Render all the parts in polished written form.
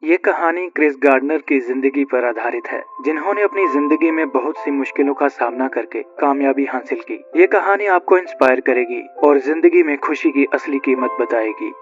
ये कहानी Chris gardener की जिंदगी पर आधारित है, जिन्होंने अपनी जिंदगी में बहुत सी मुश्किलों का सामना करके कामयाबी हासिल की। ये कहानी आपको इंस्पायर करेगी और जिंदगी में खुशी की असली कीमत बताएगी।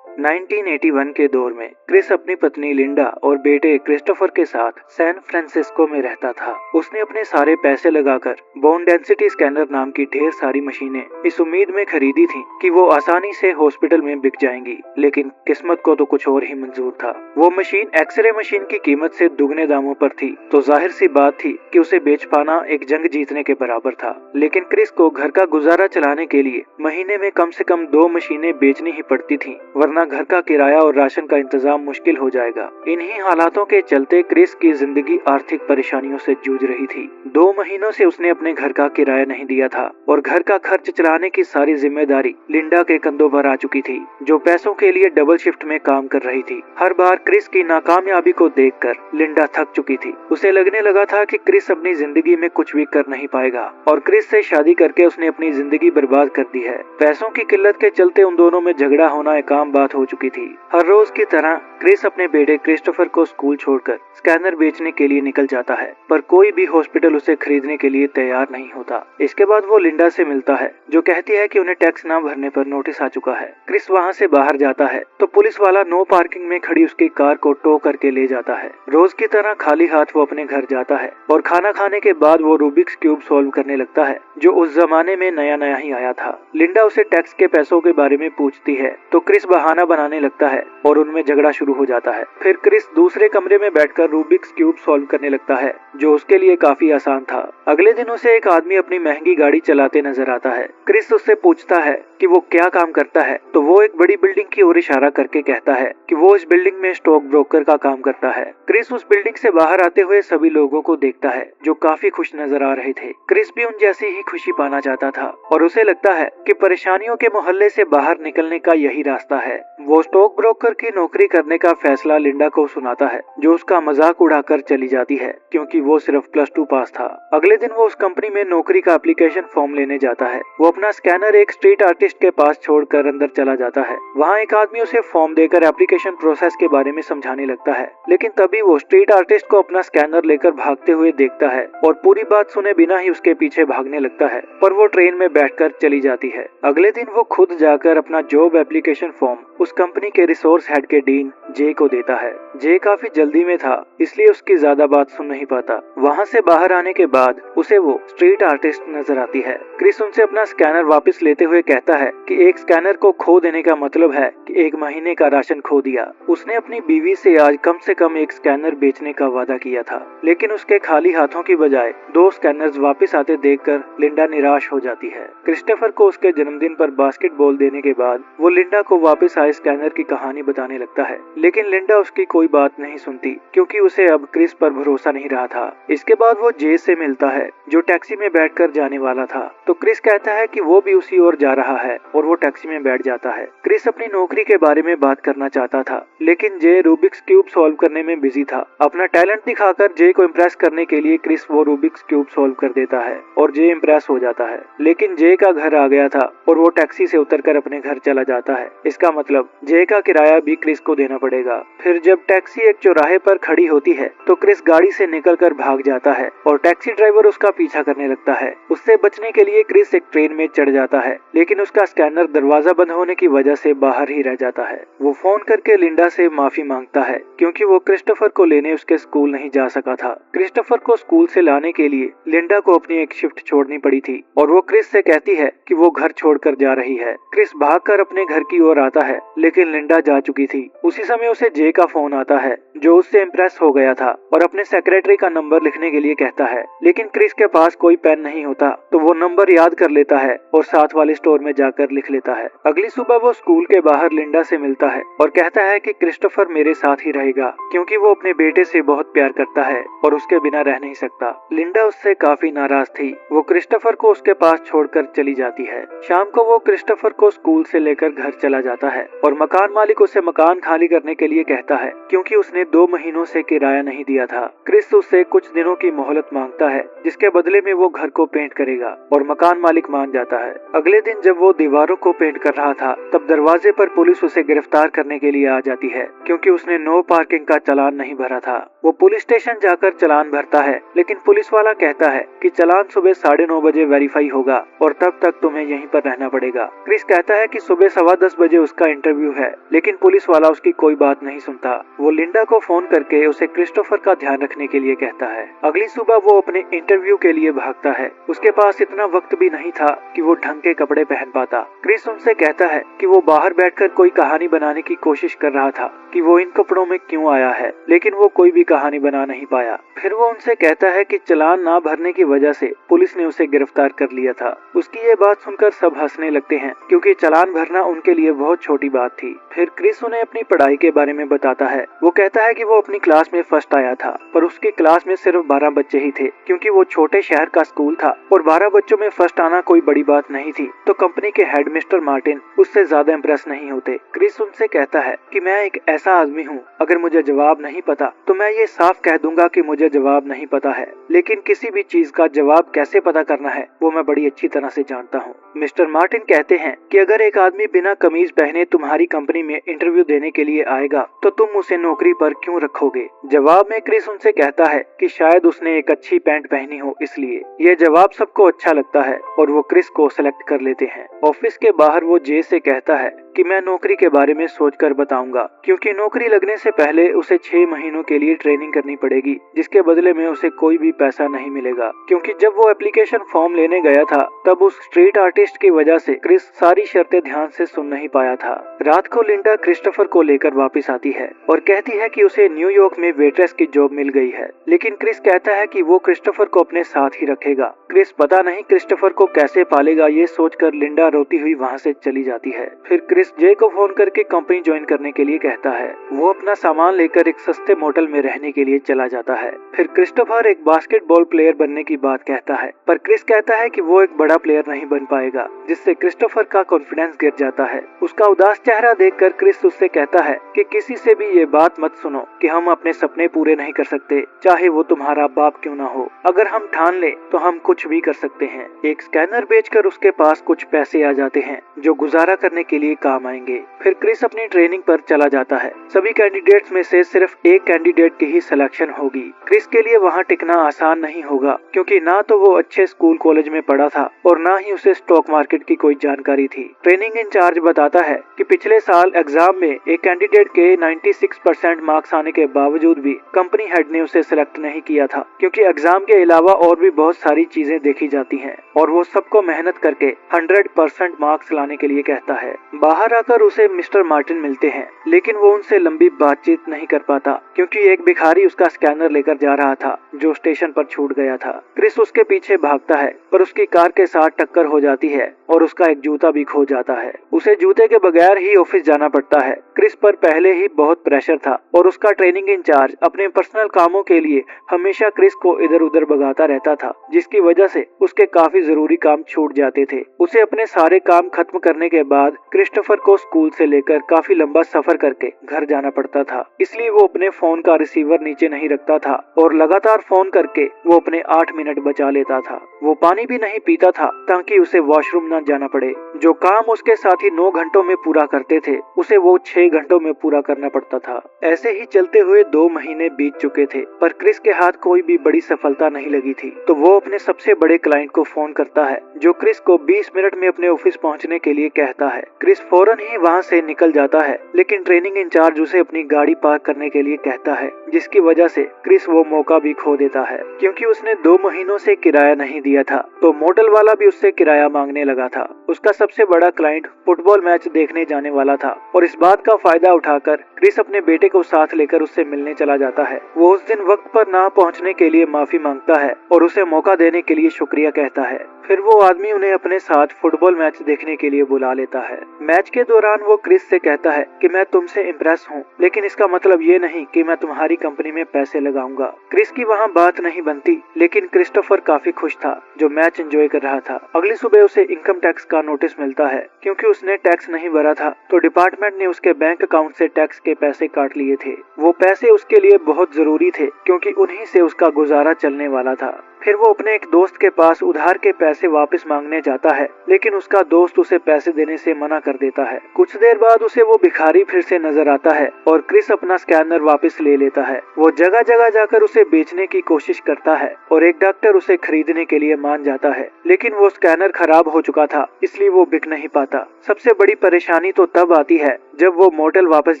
1981 के दौर में क्रिस अपनी पत्नी लिंडा और बेटे क्रिस्टोफर के साथ सैन फ्रांसिस्को में रहता था। उसने अपने सारे पैसे लगाकर बोन डेंसिटी स्कैनर नाम की ढेर सारी मशीनें इस उम्मीद में खरीदी थी कि वो आसानी से हॉस्पिटल में बिक जाएंगी, लेकिन किस्मत को तो कुछ और ही मंजूर था। वो मशीन एक्सरे मशीन की कीमत से दुगने दामों पर थी, तो जाहिर सी बात थी कि उसे बेच पाना एक जंग जीतने के बराबर था। लेकिन क्रिस को घर का गुजारा चलाने के लिए महीने में कम से कम 2 मशीनें बेचनी ही पड़ती थी, वरना घर का किराया और राशन का इंतजाम मुश्किल हो जाएगा। इन्हीं हालातों के चलते क्रिस की जिंदगी आर्थिक परेशानियों से जूझ रही थी। 2 महीनों से उसने अपने घर का किराया नहीं दिया था और घर का खर्च चलाने की सारी जिम्मेदारी लिंडा के कंधों पर आ चुकी थी, जो पैसों के लिए डबल शिफ्ट में काम कर रही थी। हर बार क्रिस की नाकामयाबी को देखकर लिंडा थक चुकी थी। उसे लगने लगा था कि क्रिस अपनी जिंदगी में कुछ भी कर नहीं पाएगा और क्रिस से शादी करके उसने अपनी जिंदगी बर्बाद कर दी है। पैसों की किल्लत के चलते उन दोनों में झगड़ा होना एक आम बात हो चुकी थी। हर रोज की तरह क्रिस अपने बेटे क्रिस्टोफर को स्कूल छोड़कर स्कैनर बेचने के लिए निकल जाता है, पर कोई भी हॉस्पिटल उसे खरीदने के लिए तैयार नहीं होता। इसके बाद वो लिंडा से मिलता है, जो कहती है कि उन्हें टैक्स न भरने पर नोटिस आ चुका है। क्रिस वहाँ से बाहर जाता है तो पुलिस वाला नो पार्किंग में खड़ी उसकी कार को टो करके ले जाता है। रोज की तरह खाली हाथ वो अपने घर जाता है और खाना खाने के बाद वो रूबिक्स क्यूब सॉल्व करने लगता है, जो उस जमाने में नया नया ही आया था। लिंडा उसे टैक्स के पैसों के बारे में पूछती है तो क्रिस बहाना बनाने लगता है और उनमें झगड़ा शुरू हो जाता है। फिर क्रिस दूसरे कमरे में बैठकर रूबिक्स क्यूब सॉल्व करने लगता है, जो उसके लिए काफी आसान था। अगले दिन उसे एक आदमी अपनी महंगी गाड़ी चलाते नजर आता है। क्रिस उससे पूछता है कि वो क्या काम करता है, तो वो एक बड़ी बिल्डिंग की ओर इशारा करके कहता है कि वो इस बिल्डिंग में स्टॉक ब्रोकर का काम करता है। क्रिस उस बिल्डिंग से बाहर आते हुए सभी लोगों को देखता है, जो काफी खुश नजर आ रहे थे। क्रिस भी उन जैसी ही खुशी पाना चाहता था और उसे लगता है कि परेशानियों के मोहल्ले से बाहर निकलने का यही रास्ता है। वो स्टॉक ब्रोकर की नौकरी करने का फैसला लिंडा को सुनाता है, जो उसका मजाक उड़ाकर चली जाती है, क्योंकि वो सिर्फ +2 पास था। अगले दिन वो उस कंपनी में नौकरी का एप्लीकेशन फॉर्म लेने जाता है। वो अपना स्कैनर एक स्ट्रीट आर्टिस्ट के पास छोड़कर अंदर चला जाता है। वहाँ एक आदमी उसे फॉर्म देकर एप्लीकेशन प्रोसेस के बारे में समझाने लगता है, लेकिन तभी वो स्ट्रीट आर्टिस्ट को अपना स्कैनर लेकर भागते हुए देखता है और पूरी बात सुने बिना ही उसके पीछे भागने लगता है, पर वो ट्रेन में बैठकर चली जाती है। अगले दिन वो खुद जाकर अपना जॉब एप्लीकेशन फॉर्म उस कंपनी के रिसोर्स हेड के डीन जे को देता है। जे काफी जल्दी में था, इसलिए उसकी ज्यादा बात सुन नहीं पाता। वहाँ से बाहर आने के बाद उसे वो स्ट्रीट आर्टिस्ट नजर आती है। क्रिस उनसे अपना स्कैनर वापस लेते हुए कहता है कि एक स्कैनर को खो देने का मतलब है कि 1 महीने का राशन खो दिया। उसने अपनी बीवी से आज कम से कम एक स्कैनर बेचने का वादा किया था, लेकिन उसके खाली हाथों की बजाय 2 स्कैनर्स वापस आते देखकर लिंडा निराश हो जाती है। क्रिस्टोफर को उसके जन्मदिन पर बास्केटबॉल देने के बाद वो लिंडा को वापस आए स्कैनर की कहानी बताने लगता है, लेकिन लिंडा उसकी कोई बात नहीं सुनती, क्योंकि उसे अब क्रिस पर भरोसा नहीं रहा था। इसके बाद वो जे से मिलता है, जो टैक्सी में बैठकर जाने वाला था, तो क्रिस कहता है कि वो भी उसी ओर जा रहा है और वो टैक्सी में बैठ जाता है। क्रिस अपनी नौकरी के बारे में बात करना चाहता था, लेकिन जे रूबिक्स क्यूब सॉल्व करने में बिजी था। अपना टैलेंट दिखाकर जे को इम्प्रेस करने के लिए क्रिस वो रूबिक्स क्यूब सॉल्व कर देता है और जे इम्प्रेस हो जाता है, लेकिन जे का घर आ गया था और वो टैक्सी से उतरकर अपने घर चला जाता है। इसका मतलब जे का किराया भी क्रिस को देना पड़ेगा। फिर जब टैक्सी एक चौराहे पर खड़ी होती है तो क्रिस गाड़ी से निकलकर भाग जाता है और टैक्सी ड्राइवर उसका पीछा करने लगता है। उससे बचने के लिए क्रिस एक ट्रेन में चढ़ जाता है, लेकिन उसका स्कैनर दरवाजा बंद होने की वजह से बाहर ही रह जाता है। वो फोन करके लिंडा से माफी मांगता है, क्योंकि वो क्रिस्टोफर को लेने उसके स्कूल नहीं जा सका था। क्रिस्टोफर को स्कूल से लाने के लिए लिंडा को अपनी एक शिफ्ट छोड़नी पड़ी थी और वो क्रिस से कहती है कि वो घर छोड़कर जा रही है। क्रिस भागकर अपने घर की ओर आता है, लेकिन लिंडा जा चुकी थी। उसी समय उसे जे का फोन आता है, जो उससे इम्प्रेस हो गया था और अपने सेक्रेटरी का नंबर लिखने के लिए कहता है, लेकिन क्रिस के पास कोई पेन नहीं होता, तो वो नंबर याद कर लेता है और साथ वाले स्टोर में जाकर लिख लेता है। अगली सुबह वो स्कूल के बाहर लिंडा से मिलता है और कहता है कि क्रिस्टोफर मेरे साथ ही रहेगा, क्योंकि वो अपने बेटे से बहुत प्यार करता है और उसके बिना रह नहीं सकता। लिंडा उससे काफी नाराज थी। वो क्रिस्टोफर को उसके पास छोड़कर चली जाती है। शाम को वो क्रिस्टोफर को स्कूल से लेकर घर चला जाता है और मकान मालिक उसे मकान खाली करने के लिए कहता है, क्योंकि उसने 2 महीनों से किराया नहीं दिया था। क्रिस उससे कुछ दिनों की मोहलत मांगता है, जिसके बदले में वो घर को पेंट करेगा और मकान मालिक मान जाता है। अगले दिन जब वो दीवारों को पेंट कर रहा था, तब दरवाजे पर पुलिस उसे गिरफ्तार करने के लिए आ जाती है, क्योंकि उसने नो पार्किंग का चालान नहीं भरा था। वो पुलिस स्टेशन जाकर चालान भरता है, लेकिन पुलिस वाला कहता है कि चालान सुबह 9:30 बजे वेरीफाई होगा और तब तक तुम्हें यहीं पर रहना पड़ेगा। क्रिस कहता है कि सुबह 10:15 बजे उसका इंटरव्यू है, लेकिन पुलिस वाला उसकी कोई बात नहीं सुनता। वो लिंडा को फोन करके उसे क्रिस्टोफर का ध्यान रखने के लिए कहता है। अगली सुबह वो अपने इंटरव्यू के लिए भागता है। उसके पास इतना वक्त भी नहीं था कि वो ढंग के कपड़े पहन पाता। क्रिस उनसे कहता है कि वो बाहर बैठकर कोई कहानी बनाने की कोशिश कर रहा था कि वो इन कपड़ों में क्यों आया है, लेकिन वो कोई भी कहानी बना नहीं पाया। फिर वो उनसे कहता है कि चालान ना भरने की वजह से पुलिस ने उसे गिरफ्तार कर लिया था। उसकी ये बात सुनकर सब हंसने लगते हैं, क्योंकि चालान भरना उनके लिए बहुत छोटी बात थी। फिर क्रिस उन्हें अपनी पढ़ाई के बारे में बताता है। वो कहता है कि वो अपनी क्लास में फर्स्ट आया था, पर उसकी क्लास में सिर्फ 12 बच्चे ही थे, क्योंकि वो छोटे शहर का स्कूल था और 12 बच्चों में फर्स्ट आना कोई बड़ी बात नहीं थी। तो कंपनी के हेड मिस्टर मार्टिन उससे ज्यादा इम्प्रेस नहीं होते। क्रिस उनसे कहता है कि मैं एक ऐसा आदमी हूँ, अगर मुझे जवाब नहीं पता तो मैं ये साफ कह दूंगा कि मुझे जवाब नहीं पता है, लेकिन किसी भी चीज का जवाब कैसे पता करना है वो मैं बड़ी अच्छी तरह से जानता हूँ। मिस्टर मार्टिन कहते हैं कि अगर एक आदमी बिना कमीज पहने तुम्हारी कंपनी में इंटरव्यू देने के लिए आएगा तो तुम उसे नौकरी पर क्यों रखोगे। जवाब में क्रिस उनसे कहता है कि शायद उसने एक अच्छी पैंट पहनी हो, इसलिए। यह जवाब सबको अच्छा लगता है और वो क्रिस को सेलेक्ट कर लेते हैं। ऑफिस के बाहर वो जे से कहता है कि मैं नौकरी के बारे में सोचकर बताऊंगा, क्योंकि नौकरी लगने से पहले उसे 6 महीनों के लिए ट्रेनिंग करनी पड़ेगी, जिसके बदले में उसे कोई भी पैसा नहीं मिलेगा। क्योंकि जब वो एप्लीकेशन फॉर्म लेने गया था, तब उस स्ट्रीट आर्टिस्ट की वजह से क्रिस सारी शर्तें ध्यान से सुन नहीं पाया था। रात को लिंडा क्रिस्टोफर को लेकर वापस आती है और कहती है कि उसे न्यूयॉर्क में वेट्रेस की जॉब मिल गई है, लेकिन क्रिस कहता है कि वो क्रिस्टोफर को अपने साथ ही रखेगा। क्रिस पता नहीं क्रिस्टोफर को कैसे पालेगा, ये सोचकर लिंडा रोती हुई वहाँ से चली जाती है। फिर क्रिस जे को फोन करके कंपनी ज्वाइन करने के लिए कहता है। वो अपना सामान लेकर एक सस्ते मोटल में रहने के लिए चला जाता है। फिर क्रिस्टोफर एक बास्केटबॉल प्लेयर बनने की बात कहता है, पर क्रिस कहता है कि वो एक बड़ा प्लेयर नहीं बन पाएगा, जिससे क्रिस्टोफर का कॉन्फिडेंस गिर जाता है। उसका उदास चेहरा देखकर क्रिस उससे कहता है कि किसी से भी ये बात मत सुनो कि हम अपने सपने पूरे नहीं कर सकते, चाहे वो तुम्हारा बाप क्यों ना हो। अगर हम ठान ले तो हम कुछ भी कर सकते हैं। एक स्कैनर बेचकर उसके पास कुछ पैसे आ जाते हैं जो गुजारा करने के लिए काम आएंगे। फिर क्रिस अपनी ट्रेनिंग पर चला जाता है। सभी कैंडिडेट्स में से सिर्फ एक कैंडिडेट की ही सिलेक्शन होगी। क्रिस के लिए वहाँ टिकना आसान नहीं होगा, क्योंकि ना तो वो अच्छे स्कूल कॉलेज में पढ़ा था और ना ही उसे स्टॉक मार्केट की कोई जानकारी थी। ट्रेनिंग इंचार्ज बताता है कि पिछले साल एग्जाम में एक कैंडिडेट के 96% मार्क्स आने के बावजूद भी कंपनी हेड ने उसे सिलेक्ट नहीं किया था, क्योंकि एग्जाम के अलावा और भी बहुत सारी चीजें देखी जाती हैं और वो सबको मेहनत करके 100% मार्क्स लाने के लिए कहता है। बाहर आकर उसे मिस्टर मार्टिन मिलते हैं, लेकिन वो उनसे लंबी बातचीत नहीं कर पाता, क्योंकि एक भिखारी उसका स्कैनर लेकर जा रहा था जो स्टेशन पर छूट गया था। क्रिस उसके पीछे भागता है, पर उसकी कार के साथ टक्कर हो जाती है और उसका एक जूता भी खो जाता है। उसे जूते के बगैर ही ऑफिस जाना पड़ता है। क्रिस पर पहले ही बहुत प्रेशर था और उसका ट्रेनिंग इंचार्ज अपने पर्सनल कामों के लिए हमेशा क्रिस को इधर उधर भगाता रहता था, जिसकी वजह से उसके काफी जरूरी काम छूट जाते थे। उसे अपने सारे काम खत्म करने के बाद क्रिस्टोफर को स्कूल से लेकर काफी लंबा सफर करके घर जाना पड़ता था, इसलिए वो अपने फोन का रिसीवर नीचे नहीं रखता था और लगातार फोन करके वो अपने 8 मिनट बचा लेता था। वो पानी भी नहीं पीता था ताकि उसे वॉशरूम न जाना पड़े। जो काम उसके साथी 9 घंटों में पूरा करते थे, उसे वो 6 घंटों में पूरा करना पड़ता था। ऐसे ही चलते हुए 2 महीने बीत चुके थे, पर क्रिस के हाथ कोई भी बड़ी सफलता नहीं लगी थी। तो वो अपने सबसे बड़े क्लाइंट को फोन करता है, जो क्रिस को 20 मिनट में अपने ऑफिस पहुंचने के लिए कहता है। क्रिस फौरन ही वहां से निकल जाता है, लेकिन ट्रेनिंग इंचार्ज उसे अपनी गाड़ी पार्क करने के लिए कहता है, जिसकी वजह से क्रिस वो मौका भी खो देता है। क्योंकि उसने 2 महीनों से किराया नहीं दिया था, तो मोटल वाला भी उससे किराया मांगने लगा था। उसका सबसे बड़ा क्लाइंट फुटबॉल मैच देखने जाने वाला था और इस बात का फायदा उठाकर क्रिस अपने बेटे को साथ लेकर उससे मिलने चला जाता है। वो उस दिन वक्त पर ना पहुंचने के लिए माफी मांगता है और उसे मौका देने के लिए शुक्रिया कहता है। फिर वो आदमी उन्हें अपने साथ फुटबॉल मैच देखने के लिए बुला लेता है। मैच के दौरान वो क्रिस से कहता है कि मैं तुमसे इम्प्रेस हूँ, लेकिन इसका मतलब ये नहीं कि मैं तुम्हारी कंपनी में पैसे लगाऊंगा। क्रिस की वहाँ बात नहीं बनती, लेकिन क्रिस्टोफर काफी खुश था जो मैच एंजॉय कर रहा था। अगली सुबह उसे इनकम टैक्स का नोटिस मिलता है। क्योंकि उसने टैक्स नहीं भरा था, तो डिपार्टमेंट ने उसके बैंक अकाउंट से टैक्स के पैसे काट लिए थे। वो पैसे उसके लिए बहुत जरूरी थे क्योंकि उन्हीं से उसका गुजारा चलने वाला था। फिर वो अपने एक दोस्त के पास उधार के पैसे वापस मांगने जाता है, लेकिन उसका दोस्त उसे पैसे देने से मना कर देता है। कुछ देर बाद उसे वो भिखारी फिर से नजर आता है और क्रिस अपना स्कैनर वापस ले लेता है। वो जगह जगह जाकर उसे बेचने की कोशिश करता है और एक डॉक्टर उसे खरीदने के लिए मान जाता है, लेकिन वो स्कैनर खराब हो चुका था, इसलिए वो बिक नहीं पाता। सबसे बड़ी परेशानी तो तब आती है जब वो मोटेल वापस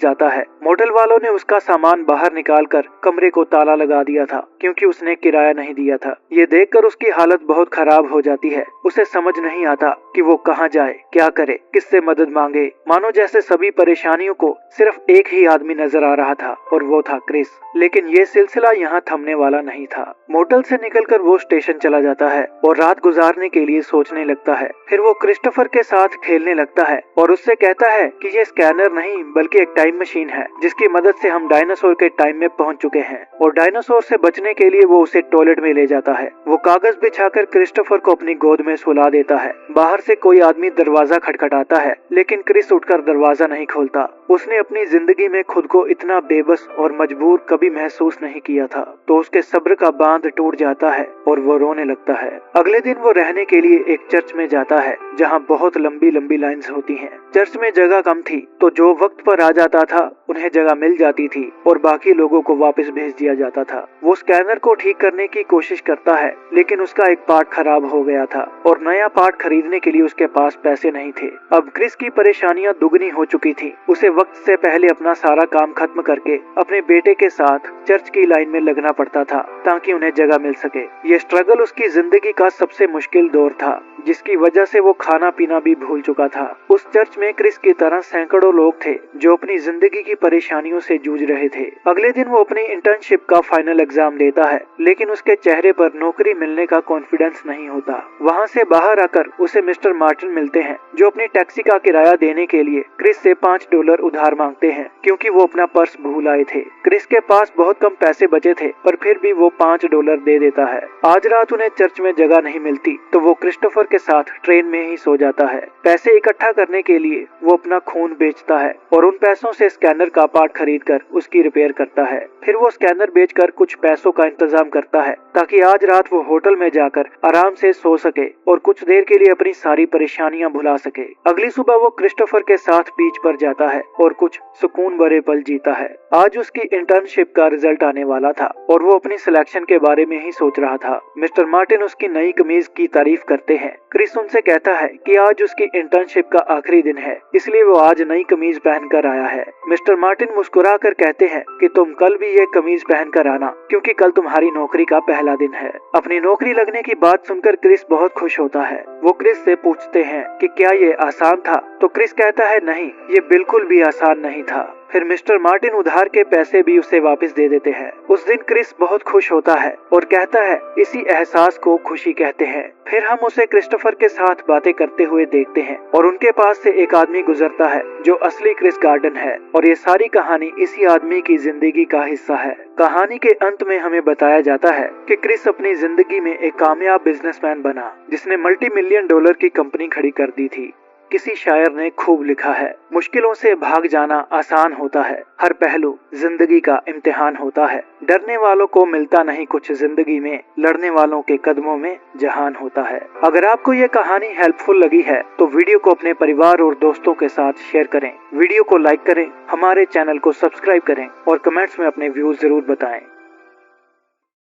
जाता है। मोटेल वालों ने उसका सामान बाहर निकालकर कमरे को ताला लगा दिया था क्योंकि उसने किराया नहीं दिया था। ये देखकर उसकी हालत बहुत खराब हो जाती है। उसे समझ नहीं आता कि वो कहाँ जाए, क्या करे, किससे मदद मांगे। मानो जैसे सभी परेशानियों को सिर्फ एक ही आदमी नजर आ रहा था और वो था क्रिस। लेकिन ये सिलसिला यहाँ थमने वाला नहीं था। मोटेल से निकलकर वो स्टेशन चला जाता है और रात गुजारने के लिए सोचने लगता है। फिर वो क्रिस्टोफर के साथ खेलने लगता है और उससे कहता है कि ये स्कैनर नहीं बल्कि एक टाइम मशीन है जिसकी मदद से हम डायनासोर के टाइम में पहुंच चुके हैं, और डायनासोर से बचने के लिए वो उसे टॉयलेट में ले जाता है। वो कागज बिछाकर क्रिस्टोफर को अपनी गोद में सुला देता है। बाहर से कोई आदमी दरवाजा खटखटाता है, लेकिन क्रिस उठकर दरवाजा नहीं खोलता। उसने अपनी जिंदगी में खुद को इतना बेबस और मजबूर कभी महसूस नहीं किया था। तो उसके सब्र का बांध टूट जाता है और वो रोने लगता है। अगले दिन वो रहने के लिए एक चर्च में जाता है जहाँ बहुत लंबी लंबी लाइन्स होती हैं। चर्च में जगह कम थी तो जो वक्त पर आ जाता था उन्हें जगह मिल जाती थी और बाकी लोगों को वापस भेज दिया जाता था। वो स्कैनर को ठीक करने की कोशिश करता है, लेकिन उसका एक पार्ट खराब हो गया था और नया पार्ट खरीदने के लिए उसके पास पैसे नहीं थे। अब क्रिस की परेशानियां दुगनी हो चुकी थी। उसे वक्त से पहले अपना सारा काम खत्म करके अपने बेटे के साथ चर्च की लाइन में लगना पड़ता था ताकि उन्हें जगह मिल सके। ये स्ट्रगल उसकी जिंदगी का सबसे मुश्किल दौर था, जिसकी वजह से वो खाना पीना भी भूल चुका था। उस चर्च में क्रिस की तरह सैकड़ों लोग थे जो अपनी जिंदगी की परेशानियों से जूझ रहे थे। अगले दिन वो अपनी इंटर्नशिप का फाइनल एग्जाम देता है, लेकिन उसके चेहरे पर नौकरी मिलने का कॉन्फिडेंस नहीं होता। वहाँ से बाहर आकर उसे मिस्टर मार्टिन मिलते हैं जो अपनी टैक्सी का किराया देने के लिए क्रिस से $5 उधार मांगते हैं क्योंकि वो अपना पर्स भूल आए थे। क्रिस के पास बहुत कम पैसे बचे थे पर फिर भी वो $5 दे देता है। आज रात उन्हें चर्च में जगह नहीं मिलती तो वो क्रिस्टोफर के साथ ट्रेन में ही सो जाता है। पैसे इकट्ठा करने के लिए वो अपना खून बेचता है और उन पैसों से स्कैनर का पार्ट खरीदकर उसकी रिपेयर करता है। फिर वो स्कैनर बेचकर कुछ पैसों का इंतजाम करता है ताकि आज रात वो होटल में जाकर आराम से सो सके और कुछ देर के लिए अपनी सारी परेशानियां भुला सके। अगली सुबह वो क्रिस्टोफर के साथ बीच पर जाता है और कुछ सुकून भरे पल जीता है। आज उसकी इंटर्नशिप का रिजल्ट आने वाला था और वो अपनी सिलेक्शन के बारे में ही सोच रहा था। मिस्टर मार्टिन उसकी नई कमीज की तारीफ करते हैं। क्रिस उनसे कहता है कि आज उसकी इंटर्नशिप का आखिरी दिन है, इसलिए वो आज नई कमीज पहनकर आया है। मिस्टर मार्टिन मुस्कुरा कर कहते हैं कि तुम कल भी ये कमीज पहनकर आना क्योंकि कल तुम्हारी नौकरी का पहला दिन है। अपनी नौकरी लगने की बात सुनकर क्रिस बहुत खुश होता है। वो क्रिस से पूछते हैं कि क्या ये आसान था, तो क्रिस कहता है नहीं, ये बिल्कुल भी आसान नहीं था। फिर मिस्टर मार्टिन उधार के पैसे भी उसे वापस दे देते हैं। उस दिन क्रिस बहुत खुश होता है और कहता है इसी एहसास को खुशी कहते हैं। फिर हम उसे क्रिस्टोफर के साथ बातें करते हुए देखते हैं और उनके पास से एक आदमी गुजरता है जो असली क्रिस गार्डन है, और ये सारी कहानी इसी आदमी की जिंदगी का हिस्सा है। कहानी के अंत में हमें बताया जाता है कि क्रिस अपनी जिंदगी में एक कामयाब बिजनेसमैन बना जिसने $multi-million की कंपनी खड़ी कर दी थी। किसी शायर ने खूब लिखा है, मुश्किलों से भाग जाना आसान होता है, हर पहलू जिंदगी का इम्तिहान होता है। डरने वालों को मिलता नहीं कुछ जिंदगी में, लड़ने वालों के कदमों में जहान होता है। अगर आपको ये कहानी हेल्पफुल लगी है तो वीडियो को अपने परिवार और दोस्तों के साथ शेयर करें, वीडियो को लाइक करें, हमारे चैनल को सब्सक्राइब करें और कमेंट्स में अपने व्यूज जरूर बताएं।